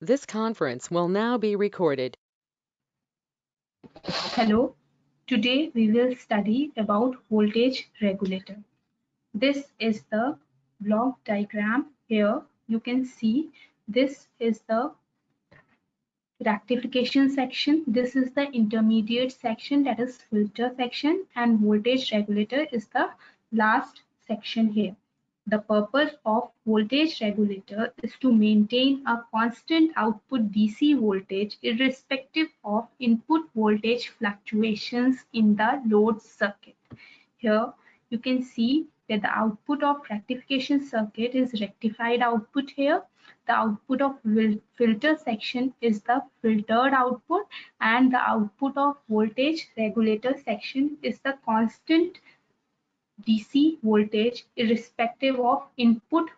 This conference will now be recorded. Hello, today we will study about voltage regulator. This is the block diagram. Here you can see this is the rectification section. This is the intermediate section, that is filter section, and voltage regulator is the last section here. The purpose of voltage regulator is to maintain a constant output DC voltage irrespective of input voltage fluctuations in the load circuit. Here you can see that the output of rectification circuit is rectified output here. The output of filter section is the filtered output, and the output of voltage regulator section is the constant DC voltage irrespective of input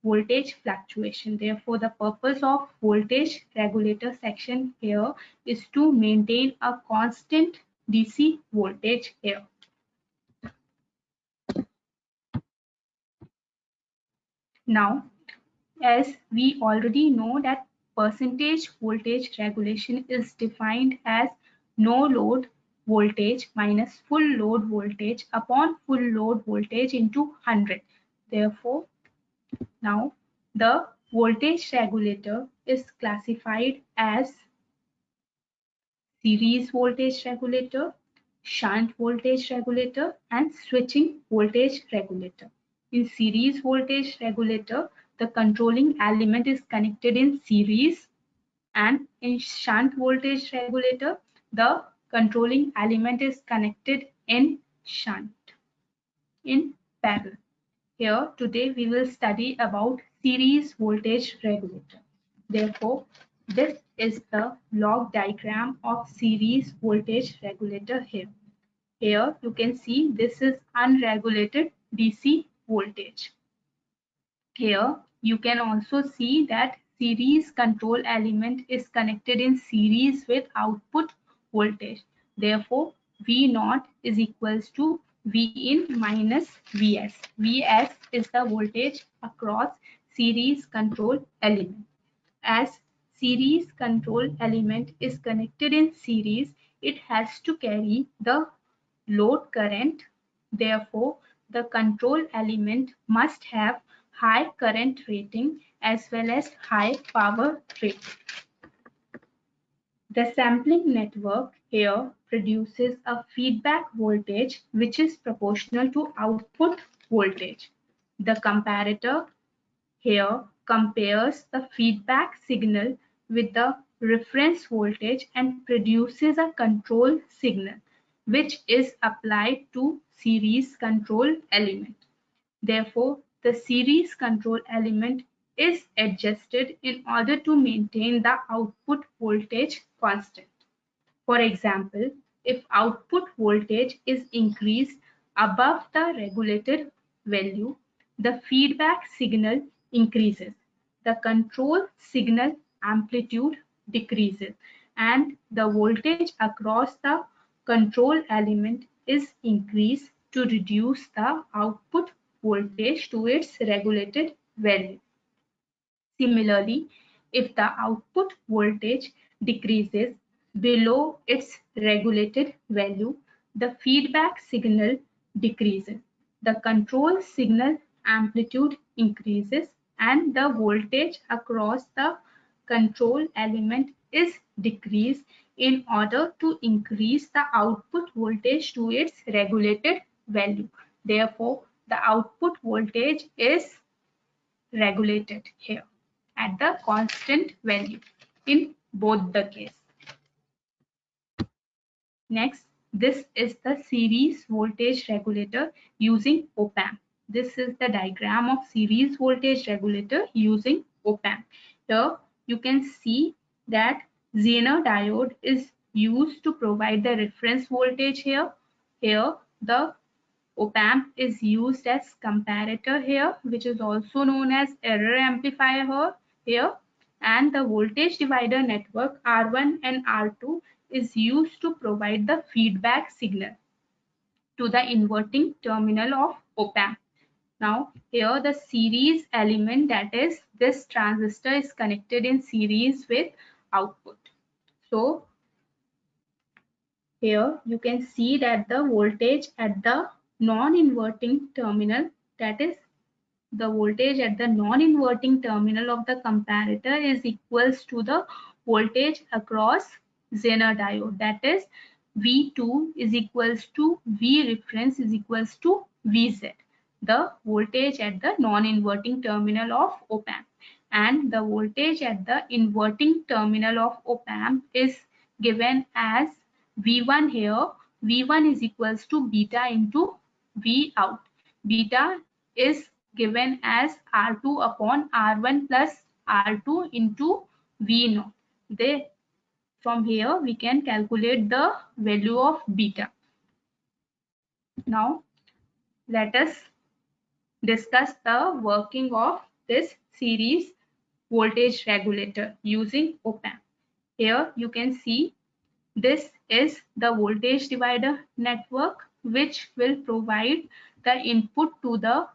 voltage fluctuation. Therefore, the purpose of voltage regulator section here is to maintain a constant DC voltage here. Now, as we already know that percentage voltage regulation is defined as no load voltage minus full load voltage upon full load voltage into 100. Therefore, now the voltage regulator is classified as series voltage regulator, shunt voltage regulator, and switching voltage regulator. In series voltage regulator, the controlling element is connected in series, and in shunt voltage regulator, the controlling element is connected in shunt, in parallel. Here today we will study about series voltage regulator. Therefore, this is the block diagram of series voltage regulator here. Here you can see this is unregulated DC voltage. Here you can also see that series control element is connected in series with output voltage. Therefore, V naught is equals to V in minus Vs. Vs is the voltage across series control element. As series control element is connected in series, it has to carry the load current. Therefore, the control element must have high current rating as well as high power rating. The sampling network here produces a feedback voltage which is proportional to output voltage. The comparator here compares the feedback signal with the reference voltage and produces a control signal which is applied to series control element. Therefore, the series control element is adjusted in order to maintain the output voltage constant. For example, if output voltage is increased above the regulated value, the feedback signal increases, the control signal amplitude decreases, and the voltage across the control element is increased to reduce the output voltage to its regulated value. Similarly, if the output voltage decreases below its regulated value, the feedback signal decreases, the control signal amplitude increases, and the voltage across the control element is decreased in order to increase the output voltage to its regulated value. Therefore, the output voltage is regulated here at the constant value in both the case. Next, this is the series voltage regulator using op-amp. This is the diagram of series voltage regulator using op-amp. Here you can see that Zener diode is used to provide the reference voltage here. Here the op-amp is used as comparator here, which is also known as error amplifier here, and the voltage divider network R1 and R2 is used to provide the feedback signal to the inverting terminal of op-amp. Now here the series element, that is this transistor, is connected in series with output. So here you can see that the voltage at the non-inverting terminal, that is the voltage at the non-inverting terminal of the comparator, is equals to the voltage across Zener diode, that is V2 is equals to V reference is equals to Vz, the voltage at the non-inverting terminal of op-amp, and the voltage at the inverting terminal of op-amp is given as V1 here. V1 is equals to beta into V out. Beta is given as R2 upon R1 plus R2 into V0. From here we can calculate the value of beta. Now let us discuss the working of this series voltage regulator using op-amp. Here you can see this is the voltage divider network, which will provide the input to the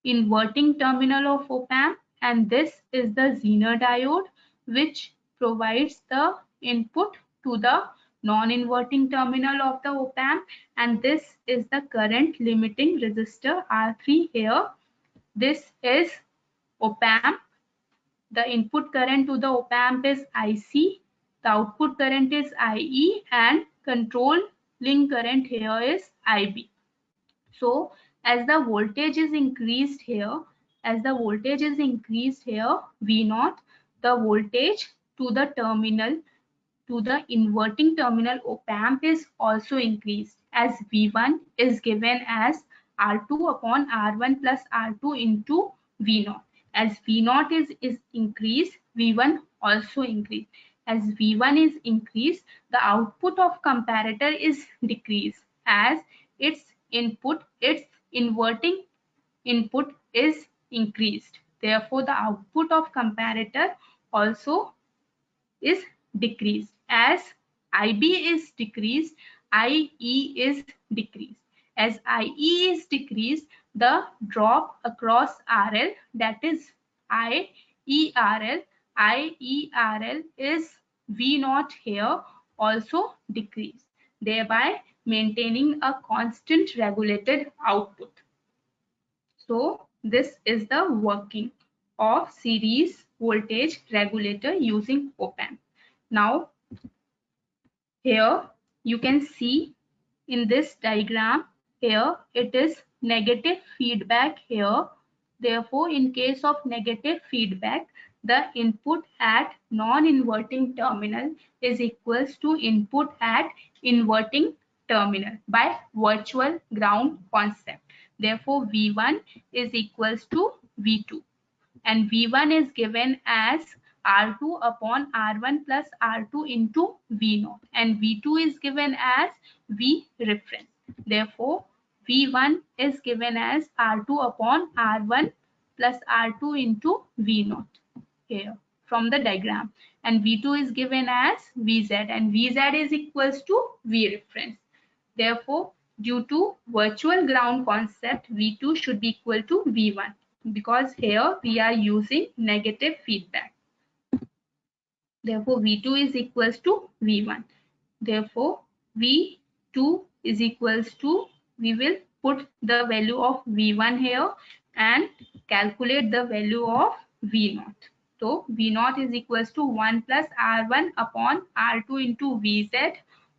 inverting terminal of op-amp, and this is the Zener diode, which provides the input to the non-inverting terminal of the op-amp, and this is the current limiting resistor R3 here. This is op-amp. The input current to the op-amp is IC, the output current is IE, and controlling current here is IB. So as the voltage is increased here, V0, the voltage to the terminal, to the inverting terminal op-amp is also increased, as V1 is given as R2 upon R1 plus R2 into V0. As V0 is increased, V1 also increased. As V1 is increased, the output of comparator is decreased, as its inverting input is increased. Therefore, the output of comparator also is decreased. As IB is decreased, IE is decreased. As IE is decreased, the drop across RL, that is IERL is V0 here, also decreased, thereby maintaining a constant regulated output. So this is the working of series voltage regulator using op-amp. Now here you can see in this diagram, here it is negative feedback here. Therefore, in case of negative feedback, the input at non-inverting terminal is equals to input at inverting terminal by virtual ground concept. Therefore, V1 is equals to V2, and V1 is given as R2 upon R1 plus R2 into V0, and V2 is given as V reference. Therefore, V1 is given as R2 upon R1 plus R2 into V0 here from the diagram, and V2 is given as Vz, and Vz is equals to V reference. Therefore, due to virtual ground concept, V2 should be equal to V1, because here we are using negative feedback. Therefore, V2 is equals to V1. Therefore, V2 is equals to, we will put the value of V1 here and calculate the value of V0. So, V0 is equals to 1 plus R1 upon R2 into Vz,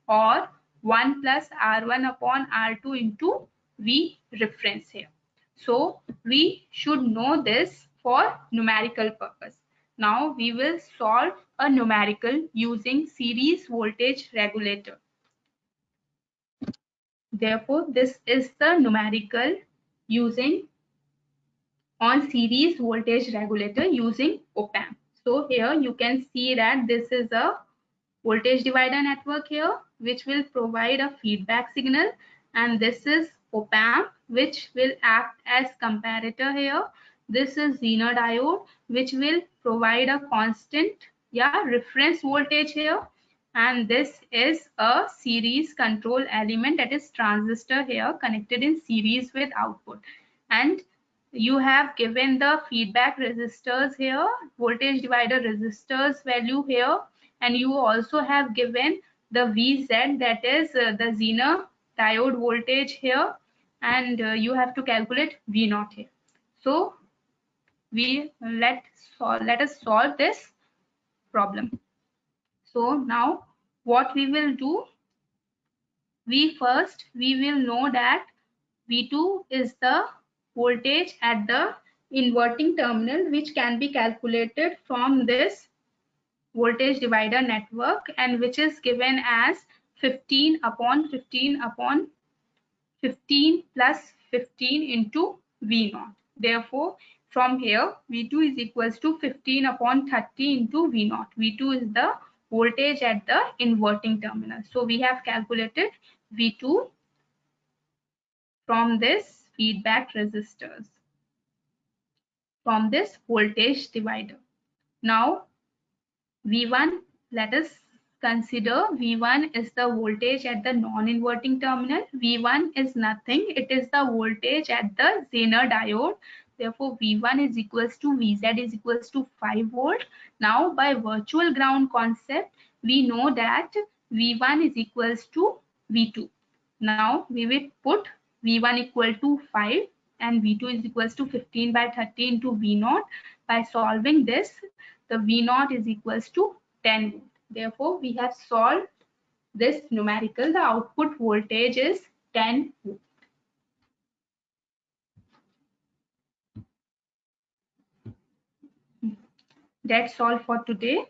or 1 plus R1 upon R2 into V reference here. So, we should know this for numerical purpose. Now, we will solve a numerical using series voltage regulator. Therefore, this is the numerical using on series voltage regulator using op-amp. So here you can see that this is a voltage divider network here, which will provide a feedback signal, and this is op-amp, which will act as comparator here. This is Zener diode, which will provide a constant reference voltage here, and this is a series control element, that is transistor here, connected in series with output. and you have given the feedback resistors here, voltage divider resistors value here, and you also have given the VZ, that is the Zener diode voltage here, and you have to calculate V0 here. So let us solve this problem. So now what we will do, we will know that V2 is the voltage at the inverting terminal, which can be calculated from this voltage divider network, and which is given as 15 upon 15 upon 15 plus 15 into V0. Therefore, from here, V2 is equals to 15 upon 30 into V0. V2 is the voltage at the inverting terminal. So we have calculated V2 from this feedback resistors, from this voltage divider. Now V1, let us consider V1 is the voltage at the non-inverting terminal. V1 is nothing, it is the voltage at the Zener diode. Therefore, V1 is equals to Vz is equals to 5 volt. Now, by virtual ground concept, we know that V1 is equals to V2. Now, we will put V1 equal to 5 and V2 is equals to 15 by 30 into V0. By solving this, the V0 is equals to 10 volt. Therefore, we have solved this numerical. The output voltage is 10 volt. That's all for today.